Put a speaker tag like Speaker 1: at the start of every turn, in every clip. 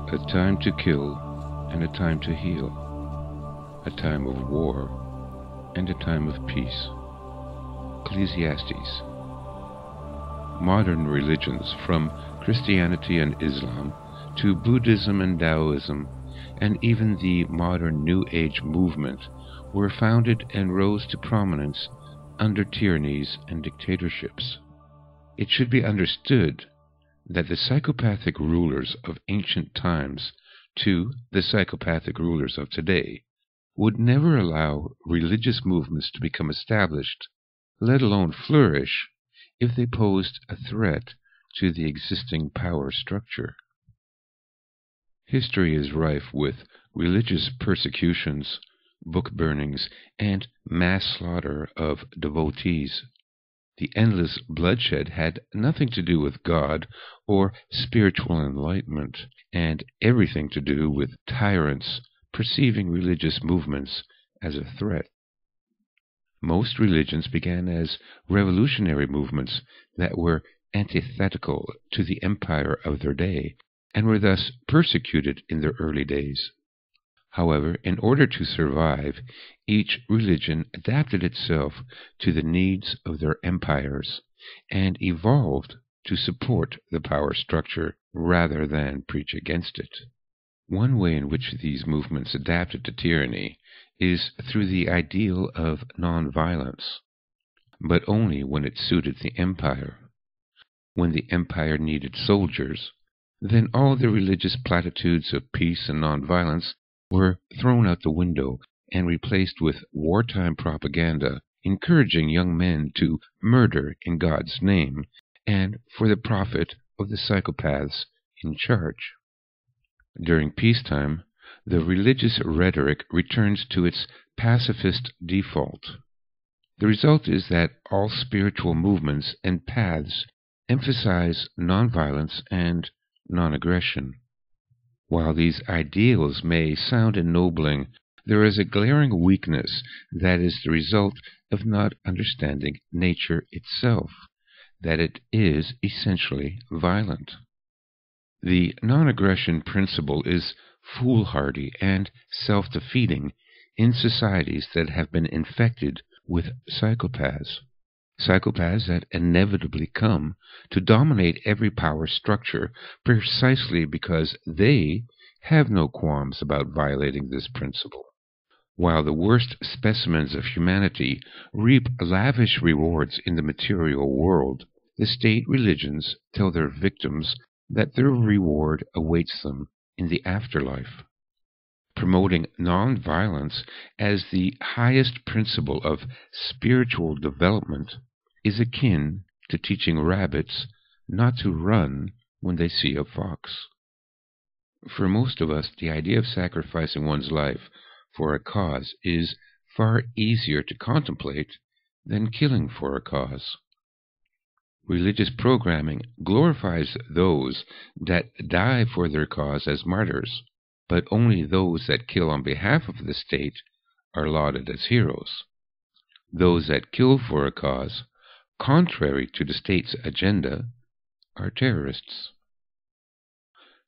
Speaker 1: A time to kill and a time to heal, a time of war and a time of peace. Ecclesiastes. Modern religions, from Christianity and Islam to Buddhism and Taoism, and even the modern New Age movement, were founded and rose to prominence under tyrannies and dictatorships. It should be understood that the psychopathic rulers of ancient times to the psychopathic rulers of today would never allow religious movements to become established, let alone flourish, if they posed a threat to the existing power structure. History is rife with religious persecutions, book burnings, and mass slaughter of devotees. The endless bloodshed had nothing to do with God or spiritual enlightenment, and everything to do with tyrants perceiving religious movements as a threat. Most religions began as revolutionary movements that were antithetical to the empire of their day, and were thus persecuted in their early days. However, in order to survive, each religion adapted itself to the needs of their empires and evolved to support the power structure rather than preach against it. One way in which these movements adapted to tyranny is through the ideal of nonviolence, but only when it suited the empire. When the empire needed soldiers, then all the religious platitudes of peace and nonviolence were thrown out the window and replaced with wartime propaganda encouraging young men to murder in God's name and for the profit of the psychopaths in charge. During peacetime, the religious rhetoric returns to its pacifist default. The result is that all spiritual movements and paths emphasize nonviolence and non-aggression. While these ideals may sound ennobling, there is a glaring weakness that is the result of not understanding nature itself, that it is essentially violent. The non-aggression principle is foolhardy and self-defeating in societies that have been infected with psychopaths. Psychopaths that inevitably come to dominate every power structure precisely because they have no qualms about violating this principle. While the worst specimens of humanity reap lavish rewards in the material world, the state religions tell their victims that their reward awaits them in the afterlife. Promoting nonviolence as the highest principle of spiritual development is akin to teaching rabbits not to run when they see a fox. For most of us, the idea of sacrificing one's life for a cause is far easier to contemplate than killing for a cause. Religious programming glorifies those that die for their cause as martyrs, but only those that kill on behalf of the state are lauded as heroes. Those that kill for a cause, contrary to the state's agenda, are terrorists.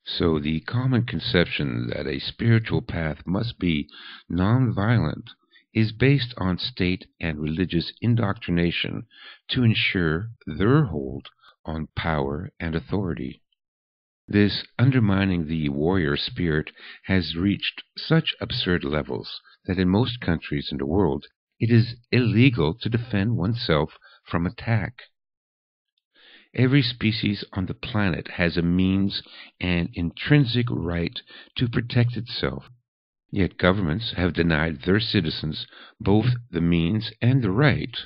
Speaker 1: So the common conception that a spiritual path must be nonviolent is based on state and religious indoctrination to ensure their hold on power and authority. This undermining the warrior spirit has reached such absurd levels that in most countries in the world it is illegal to defend oneself from attack. Every species on the planet has a means and intrinsic right to protect itself, yet governments have denied their citizens both the means and the right.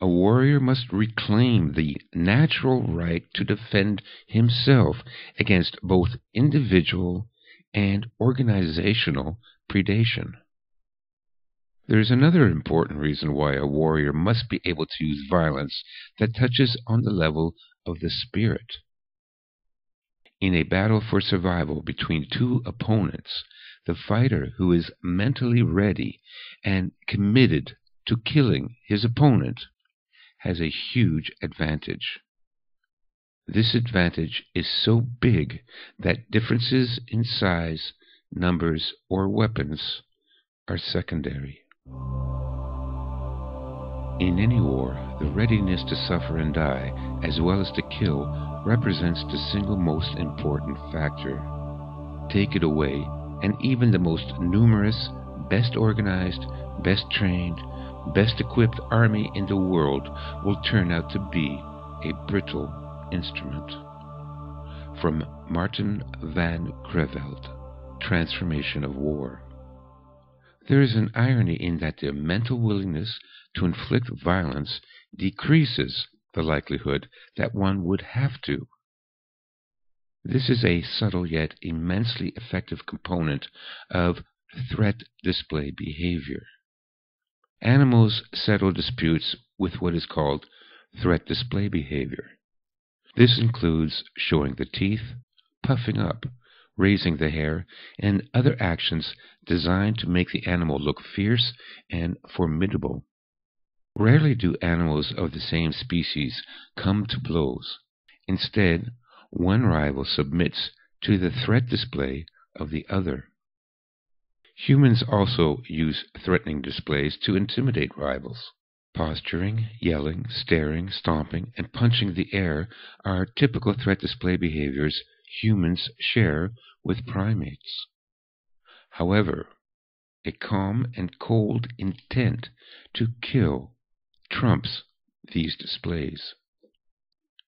Speaker 1: A warrior must reclaim the natural right to defend himself against both individual and organizational predation. There is another important reason why a warrior must be able to use violence that touches on the level of the spirit. In a battle for survival between two opponents, the fighter who is mentally ready and committed to killing his opponent has a huge advantage. This advantage is so big that differences in size, numbers, or weapons are secondary. In any war, the readiness to suffer and die, as well as to kill, represents the single most important factor. Take it away, and even the most numerous, best organized, best trained, best equipped army in the world will turn out to be a brittle instrument. From Martin van Creveld, Transformation of War. There is an irony in that the mental willingness to inflict violence decreases the likelihood that one would have to. This is a subtle yet immensely effective component of threat display behavior. Animals settle disputes with what is called threat display behavior. This includes showing the teeth, puffing up, raising the hair, and other actions designed to make the animal look fierce and formidable. Rarely do animals of the same species come to blows. Instead, one rival submits to the threat display of the other. Humans also use threatening displays to intimidate rivals. Posturing, yelling, staring, stomping, and punching the air are typical threat display behaviors humans share with primates. However, a calm and cold intent to kill trumps these displays.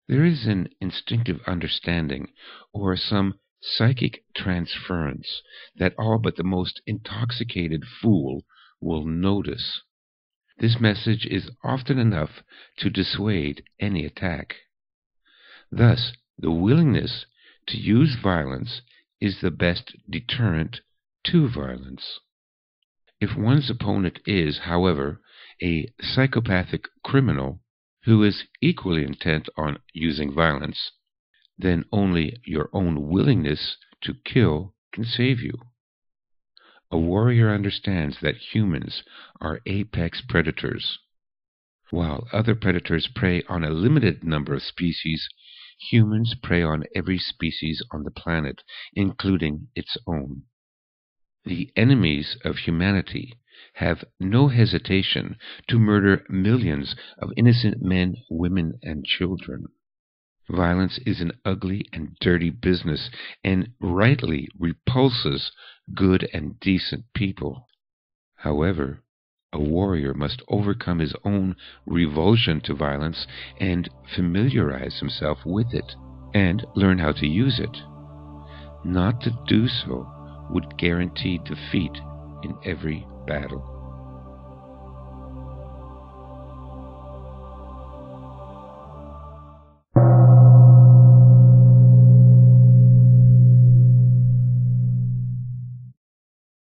Speaker 1: There is an instinctive understanding or some psychic transference that all but the most intoxicated fool will notice. This message is often enough to dissuade any attack. Thus, the willingness to use violence is the best deterrent to violence. If one's opponent is, however, a psychopathic criminal who is equally intent on using violence, then only your own willingness to kill can save you. A warrior understands that humans are apex predators. While other predators prey on a limited number of species, humans prey on every species on the planet, including its own. The enemies of humanity have no hesitation to murder millions of innocent men, women, and children. Violence is an ugly and dirty business, and rightly repulses good and decent people. However, a warrior must overcome his own revulsion to violence and familiarize himself with it, and learn how to use it. Not to do so would guarantee defeat in every battle.